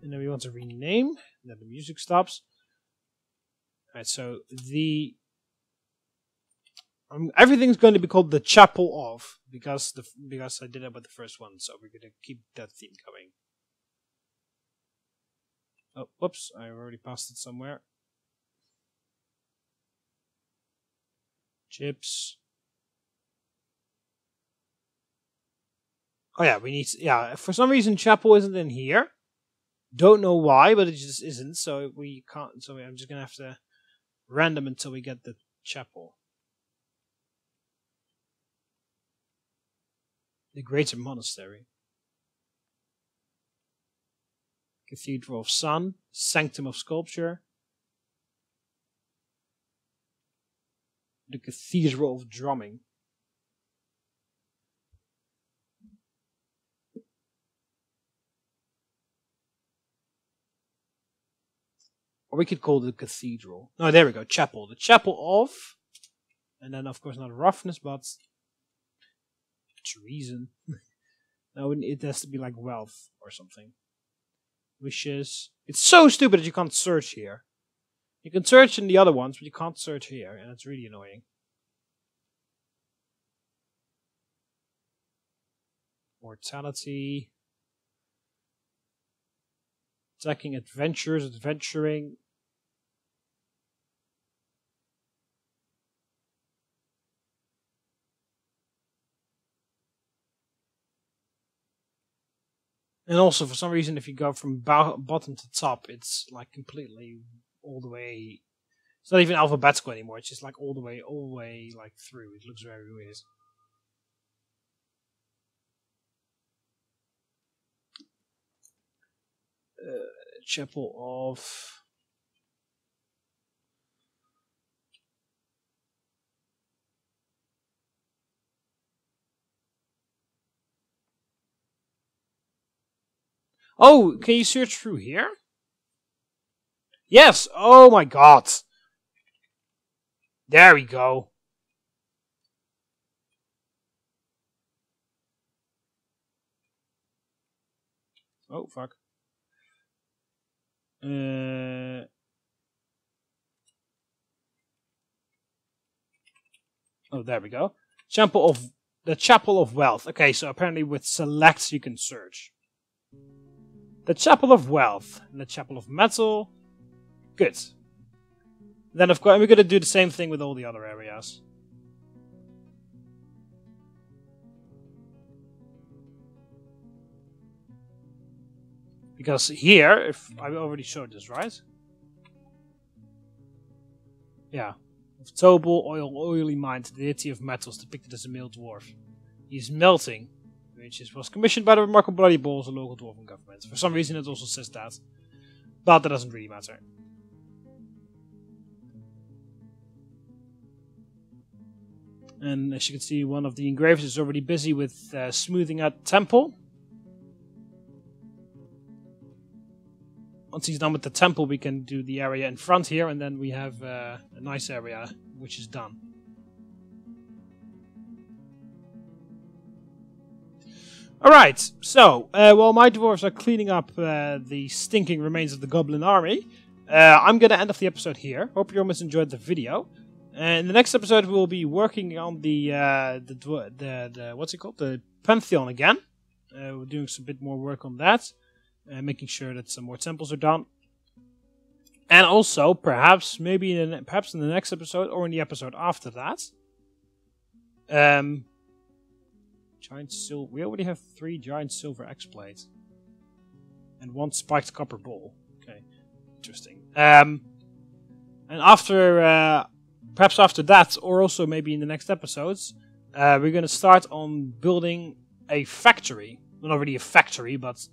And then we want to rename. Then the music stops. Alright, so the everything's going to be called the Chapel of, because I did it with the first one, so we're going to keep that theme going. Oh, whoops, I already passed it somewhere. Chips. Oh yeah, we need, yeah, for some reason Chapel isn't in here. Don't know why, but it just isn't, so we can't, so I'm just going to have to random until we get the Chapel. The Greater Monastery. Cathedral of Sun. Sanctum of Sculpture. The Cathedral of Drumming. Or we could call it the Cathedral. No, there we go. Chapel. The Chapel of. And then, of course, not roughness, but treason. No, it has to be like wealth or something. Wishes. It's so stupid that you can't search here. You can search in the other ones, but you can't search here, and it's really annoying. Mortality. Attacking adventures, adventuring. And also, for some reason, if you go from bottom to top, it's like completely all the way. It's not even alphabetical anymore. It's just like all the way, like through. It looks very weird. Chapel of. Oh, can you search through here? Yes! Oh my god! There we go. Oh, fuck. Oh, there we go. The Chapel of Wealth. Okay, so apparently with selects you can search. The Chapel of Wealth and the Chapel of Metal. Good. Then, of course, we're going to do the same thing with all the other areas. Because here, if I already showed this, right? Yeah. Of Tobal, oily mind, the deity of metals, depicted as a male dwarf. He is melting, which was commissioned by the remarkable Bloody Balls, a local dwarven government. For some reason, it also says that, but that doesn't really matter. And as you can see, one of the engravers is already busy with smoothing out the temple. Once he's done with the temple, we can do the area in front here, and then we have a nice area, which is done. Alright, so, while my dwarves are cleaning up the stinking remains of the Goblin army, I'm going to end off the episode here. Hope you almost enjoyed the video. In the next episode, we'll be working on the what's it called? The Pantheon again. We're doing some bit more work on that. Making sure that some more temples are done. And also, perhaps in the next episode, or in the episode after that. Giant silver. We already have 3 giant silver X plates. And 1 spiked copper ball. Okay. Interesting. And after, perhaps after that, or also maybe in the next episodes, we're going to start on building a factory. Well, not really a factory, but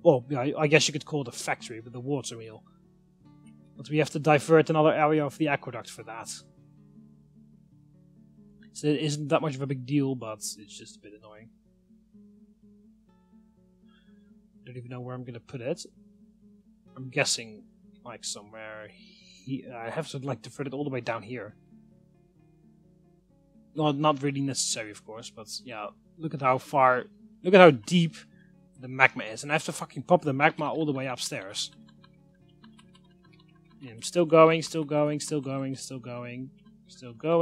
well, yeah, I guess you could call it a factory with a water wheel. But we have to divert another area of the aqueduct for that. So it isn't that much of a big deal, but it's just a bit annoying. I don't even know where I'm going to put it. I'm guessing like somewhere here. I have to like divert it all the way down here. Well, not really necessary, of course, but yeah, look at how deep the magma is. And I have to fucking pop the magma all the way upstairs. I'm still going, still going, still going, still going, still going.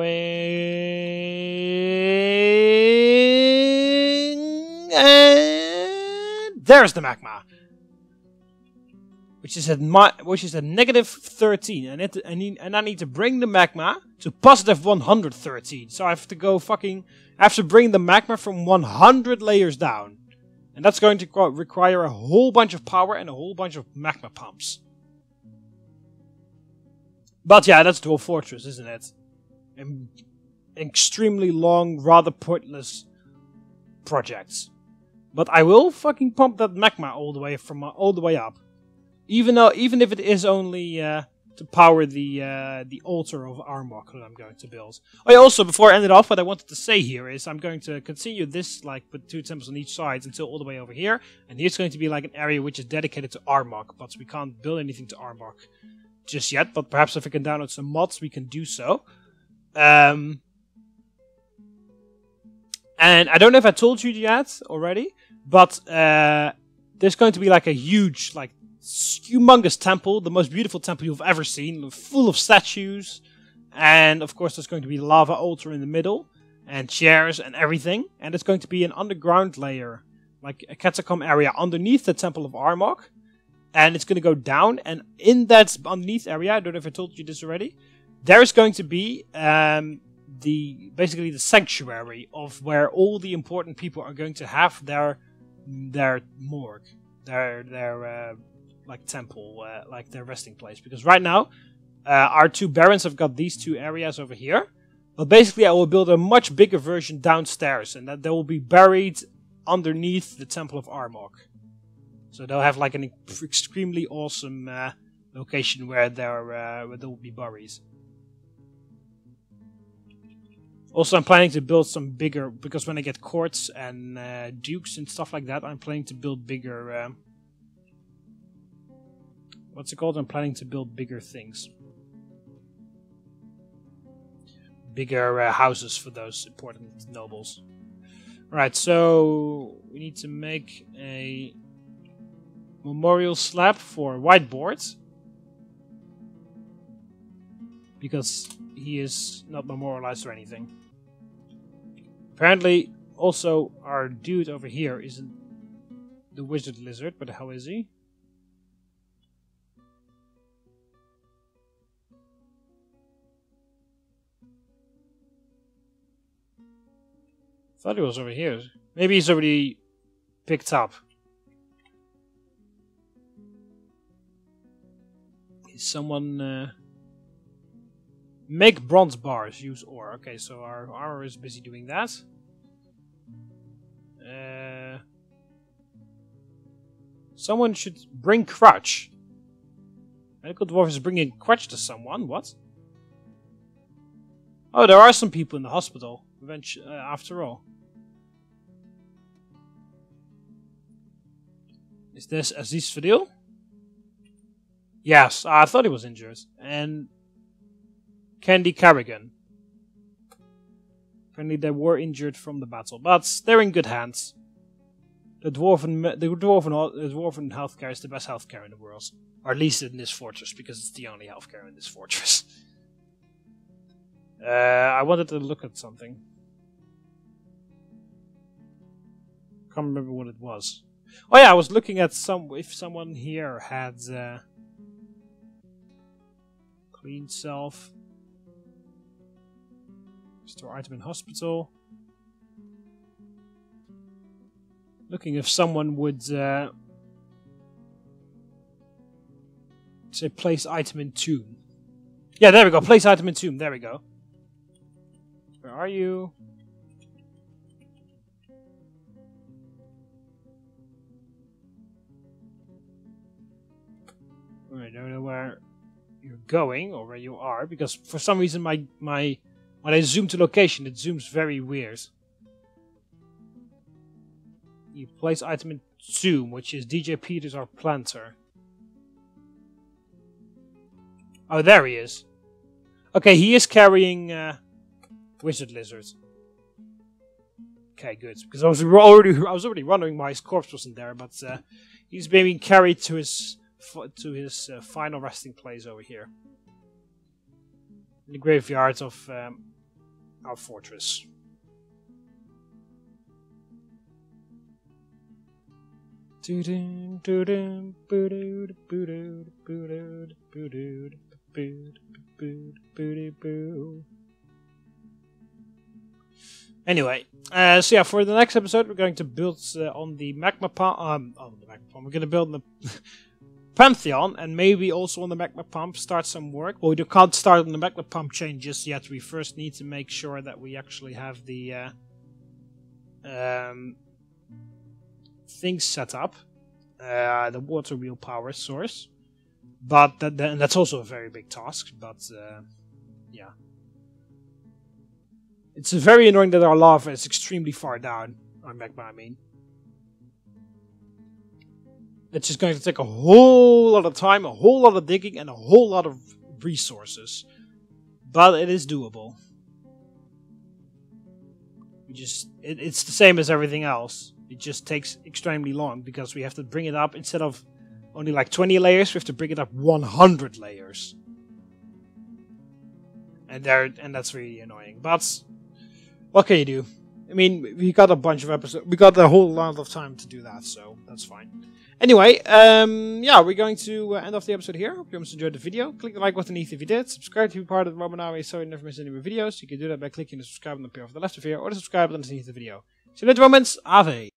And there's the magma, which is at -13, and I need to bring the magma to positive 113. So I have to I have to bring the magma from 100 layers down, and that's going to require a whole bunch of power and a whole bunch of magma pumps. But yeah, that's Dwarf Fortress, isn't it? An extremely long, rather pointless projects. But I will fucking pump that magma all the way up. Even if it is only to power the altar of Armok that I'm going to build. Oh yeah, also before I end it off, what I wanted to say here is I'm going to continue this with 2 temples on each side until all the way over here, and here's going to be like an area which is dedicated to Armok, but we can't build anything to Armok just yet. But perhaps if we can download some mods, we can do so. And I don't know if I told you yet already, but there's going to be like a huge, humongous temple, the most beautiful temple you've ever seen, full of statues, and of course there's going to be a lava altar in the middle, and chairs and everything, and it's going to be an underground layer, like a catacomb area underneath the Temple of Armok, and it's going to go down, and in that underneath area, I don't know if I told you this already, there's going to be basically the sanctuary of where all the important people are going to have their morgue, their temple, their resting place. Because right now, our 2 barons have got these 2 areas over here. But basically, I will build a much bigger version downstairs, and that they will be buried underneath the Temple of Armok. So they'll have like an extremely awesome location where they will be buried. Also, I'm planning to build some bigger, because when I get courts and dukes and stuff like that, I'm planning to build bigger. What's it called? I'm planning to build bigger things. Bigger houses for those important nobles. Right, so we need to make a memorial slab for Whiteboard. Because he is not memorialized or anything. Apparently, also, our dude over here isn't the wizard lizard. Where the hell is he? Thought he was over here. Maybe he's already picked up. Is someone make bronze bars, use ore. Okay, so our armor is busy doing that. Someone should bring Crutch. Medical Dwarf is bringing Crutch to someone. What? Oh, there are some people in the hospital. After all. Is this Aziz Fadil? Yes, I thought he was injured. And Candy Carrigan. Apparently they were injured from the battle, but they're in good hands. The dwarven healthcare is the best healthcare in the world. Or at least in this fortress, because it's the only healthcare in this fortress. I wanted to look at something. Can't remember what it was. Oh yeah, I was looking at if someone here had clean self. Store item in hospital. Looking if someone would say place item in tomb. Yeah, there we go. Place item in tomb. There we go. Where are you? I don't know where you're going or where you are, because for some reason when I zoom to location, it zooms very weird. You place item in zoom, which is DJ Peters, our planter. Oh, there he is. Okay, he is carrying wizard lizards. Okay, good. Because I was already wondering why his corpse wasn't there, but he's being carried to his to his final resting place over here. In the graveyard of our fortress. Anyway, so yeah, for the next episode, we're going to build on the magma pump. We're going to build the Pantheon, and maybe also on the magma pump start some work. Well, we can't start on the magma pump chain just yet. We first need to make sure that we actually have the things set up, the water wheel power source. But that's also a very big task. But yeah. It's very annoying that our lava is extremely far down. Our magma, I mean. It's just going to take a whole lot of time, a whole lot of digging, and a whole lot of resources. But it is doable. It's the same as everything else. It just takes extremely long because we have to bring it up instead of only like 20 layers, we have to bring it up 100 layers. And that's really annoying. But what can you do? I mean, we got a bunch of episodes. We got a whole lot of time to do that, so that's fine. Anyway, yeah, we're going to end off the episode here. Hope you guys enjoyed the video. Click the like button if you did. Subscribe to be part of the Dwarvan Army so you never miss any more videos. You can do that by clicking the subscribe button up here off the left of here, or the subscribe button underneath the video. See you later, moments. Ave.